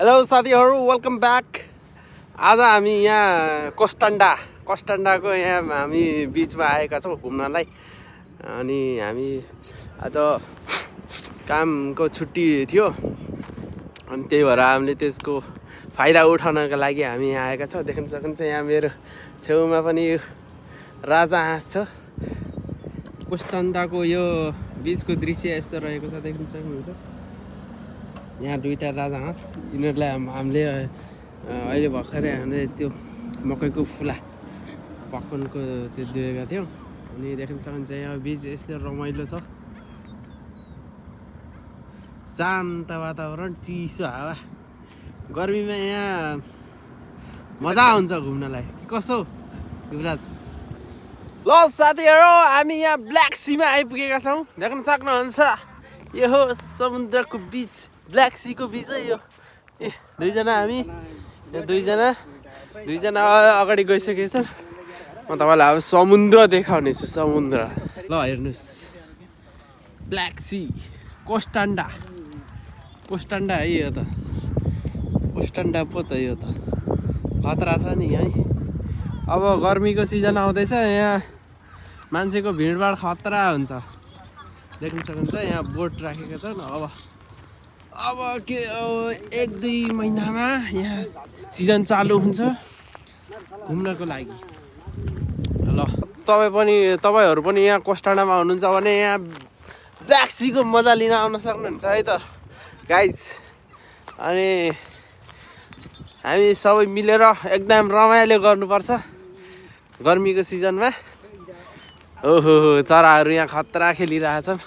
Hello साथीहरू, welcome back. आज हामी यहाँ कस्टान्डाको यहाँ हामी बिचमा आएका छौँ घुम्नलाई। अनि हामी आज कामको छुट्टी थियो, अनि त्यही भएर हामीले त्यसको फाइदा उठाउनका लागि हामी यहाँ आएका छौँ। देख्न सक्नुहुन्छ यहाँ मेरो छेउमा पनि राजा हाँस छ। कस्टान्डाको यो बिचको दृश्य यस्तो रहेको छ, देख्न सक्नुहुन्छ। यहाँ दुईवटा राजा हाँस, यिनीहरूलाई हामीले अहिले भर्खरै हामीले त्यो मकैको फुला पकाउनुको त्यो दिएका थियौँ। अनि देख्न सक्नुहुन्छ यहाँ बिच यस्तो रमाइलो छ, शान्त वातावरण, चिसो हावा। गर्मीमा यहाँ मजा आउँछ घुम्नलाई। कसो युवराज? ल साथीहरू, हामी यहाँ ब्ल्याक सीमा आइपुगेका छौँ। देख्न सक्नुहुन्छ यो हो समुद्रको बिच, ब्ल्याक सीको बिच है यो। दुईजना हामी यहाँ दुईजना अगाडि गइसकेको छ। म तपाईँलाई अब समुद्र देखाउने छु, समुद्र। ल हेर्नुहोस्, ब्ल्याक सी, कस्टान्डा है यो त, कस्टान्डा पो त यो त। खतरा छ नि है। अब गर्मीको सिजन आउँदैछ, यहाँ मान्छेको भिडभाड खतरा हुन्छ। देख्न सक्नुहुन्छ यहाँ बोट राखेका छन्। अब के 1-2 महिनामा यहाँ सिजन चालु हुन्छ घुम्नको लागि। ल तपाईँहरू पनि यहाँ कस्टान्डामा हुनुहुन्छ भने यहाँ ब्ल्याक सीको मजा लिन आउन सक्नुहुन्छ है त गाइज। अनि हामी सबै मिलेर एकदम रमाइलो गर्नुपर्छ गर्मीको सिजनमा। ओहो, चराहरू यहाँ खतरा खेलिरहेछन्।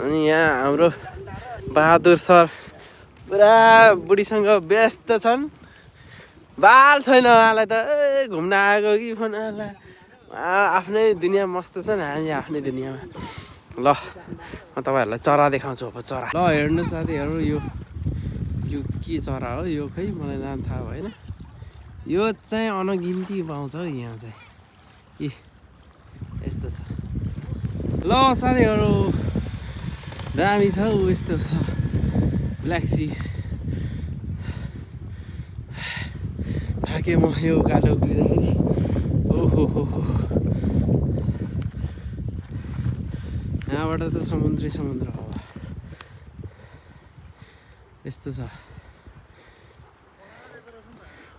अनि यहाँ हाम्रो बहादुर सर पुरा बुढीसँग व्यस्त छन्। बाल छैन उहाँलाई त, घुम्न आएको कि फोन आफ्नै दुनियाँ मस्त छन्, हामी आफ्नै दुनियाँमा। ल म तपाईँहरूलाई चरा देखाउँछु अब। चरा ल हेर्नु साथीहरू, यो के चरा हो यो? खै मलाई नाम थाहा भएन। यो चाहिँ अनगिन्ती पाउँछ हौ यहाँ चाहिँ। यस्तो छ। ल साथीहरू, दामी छ हौ, यस्तो छ ब्ल्याक सी। थाकेँ म यो उकालो उक्लिँदाखेरि। ओहो हो, यहाँबाट त समुद्र हो। यस्तो छ,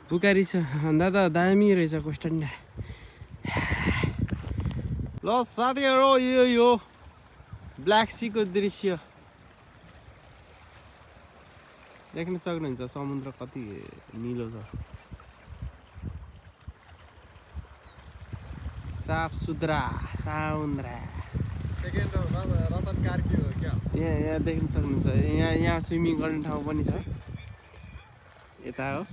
पुकारी छ दादा, दामी रहेछ कस्टान्डा। ल साथीहरू, यो ब्ल्याक सीको दृश्य देख्न सक्नुहुन्छ। समुद्र कति निलो छ, साफ सुथरा समुद्र। यहाँ देख्न सक्नुहुन्छ, यहाँ स्विमिङ गर्ने ठाउँ पनि छ। यता हो।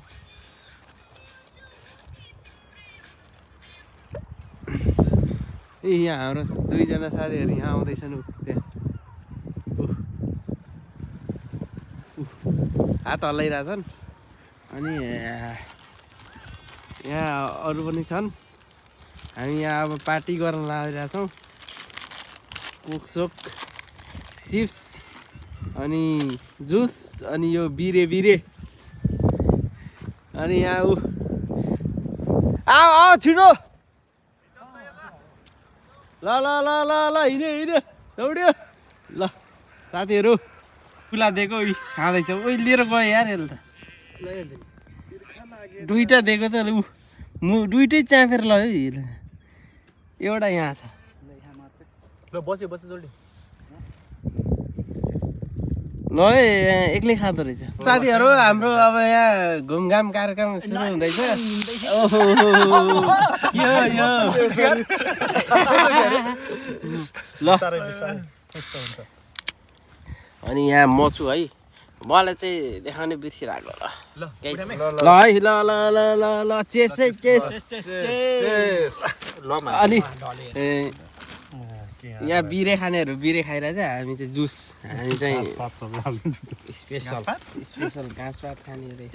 यहाँ हाम्रो दुईजना साथीहरू यहाँ आउँदैछन्। त्यहाँ हात हल्लाइरहेछन्। अनि यहाँ अरू पनि छन्। हामी यहाँ अब पार्टी गर्न लागिरहेछौँ। कोक चिप्स अनि जुस अनि यो बिरे। अनि यहाँ आऊ छिटो। ल हिँड्यो दौड्यो। ल साथीहरू, खुला दिएको खाँदैछ। लिएर गयो यार यसले त। दुईवटा दिएको त दुईटै चापेर लग्यो। एउटा यहाँ छ। ल बस्यो जल्दी। ल है, एक्लै खाँदो रहेछ। साथीहरू, हाम्रो अब यहाँ घुमघाम कार्यक्रम सुरु हुँदैछ। ओहो ल, अनि यहाँ म छु है। मलाई चाहिँ देखाउने बिर्सिरहेको। ल है, ल चेस। अनि यहाँ बिरे खानेहरू बिरे खाइरहेछ, हामी चाहिँ जुस, हामी चाहिँ स्पेसल घाँसपात खाने।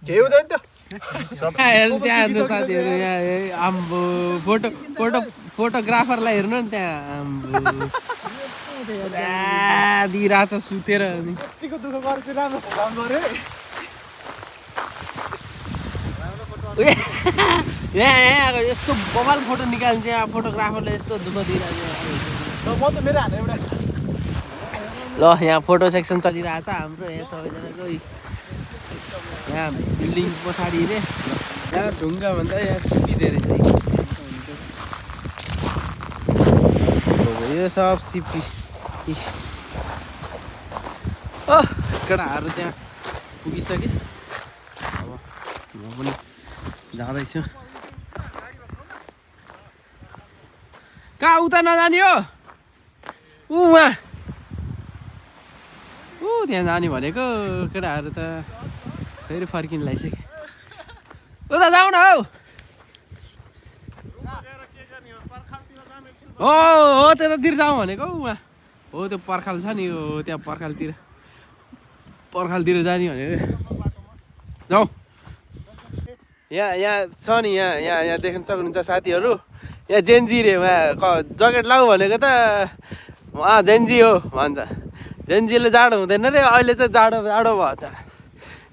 त्यहाँ हेर्नु साथीहरू, यहाँ आम्बो फोटोग्राफरलाई हेर्नु नि त्यहाँ। आम्बो दिइरहेछ सुतेर अनि यतिको दुःख गरेको राम्रो काम गरे यहाँ यस्तो बवाल फोटो निकाल्छ यहाँ फोटोग्राफरले यस्तो दुःख दिइरहेको म त मेरो हात एउटा ल यहाँ फोटो सेक्सन चलिरहेछ हाम्रो यहाँ सबैजनाको यहाँ बिल्डिङ पछाडि रे यहाँ ढुङ्गा भन्दा यहाँ सिपी धेरै छ यो सब सिपी केटाहरू त्यहाँ पुगिसके अब म पनि जाँदैछु कहाँ उता नजाने हो उहाँ त्यहाँ जाने भनेको केटाहरू त फेरि फर्किन लागिसक्यो उता जाऊ न हौ हो त्यतातिर जाउँ भनेको उहाँ हो त्यो पर्खाल छ नि हो त्यहाँ पर्खालतिर जाने भनेको जाउँ यहाँ छ नि यहाँ देख्न सक्नुहुन्छ साथीहरू यहाँ जेन्जी रे उहाँ ज्याकेट लाऊ भनेको त उहाँ जेन्जी हो भन्छ जेन्जीले जाडो हुँदैन रे अहिले चाहिँ जाडो भएको छ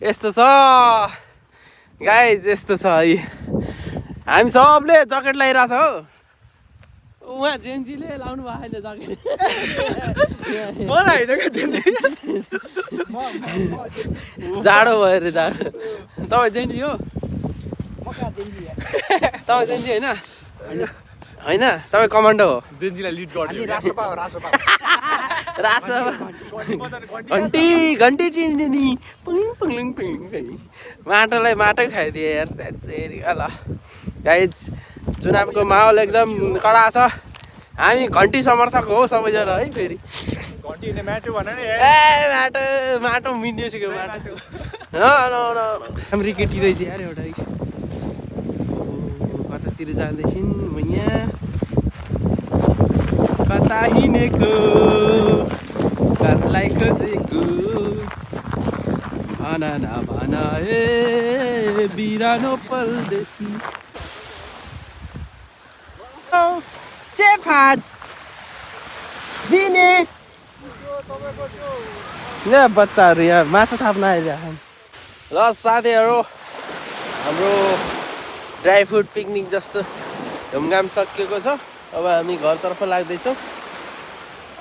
यस्तो छ गाइज यस्तो छ है हामी सबले ज्याकेट लगाइरहेछ हो उहाँ जेन्जीले लाउनु भएको छैन ज्याकेट मलाई होइन क्या जेन्जी जाडो भयो रे जाडो तपाईँ जेन्जी हो तपाईँ जेन्जी होइन होइन तपाईँ कमान्डो हो जेन्जीलाई लिड गर्ने रासोपा घन्टी घन्टी चिन्ने नि पुङ माटोलाई माटो खाइदिए यार ल गाइज चुनावको माहौल एकदम कडा छ हामी घन्टी समर्थक हो सबैजना है फेरि माटो मिन्डिसक्यो माटो राम्री केटी रहेछ यार एउटा कतातिर जाँदैछिन् म यहाँ कता हिँडेको कसलाई खोजेको भन नभन ए बिरानो परदेशी चेफाज दिने यहाँ बच्चाहरू यहाँ माछा थाप्न आइरहेको ल साथीहरू हाम्रो ड्राई फ्रुट पिकनिक जस्तो घुमघाम सकिएको छ अब हामी घरतर्फ लाग्दैछौँ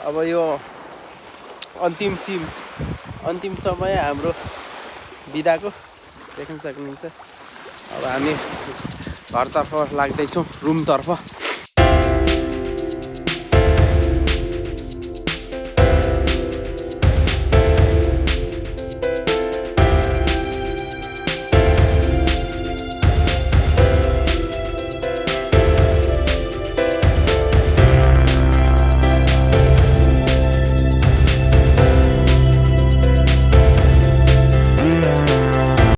अब यो अन्तिम समय हाम्रो बिदाको देख्न सक्नुहुन्छ अब हामी घरतर्फ लाग्दैछौँ रुमतर्फ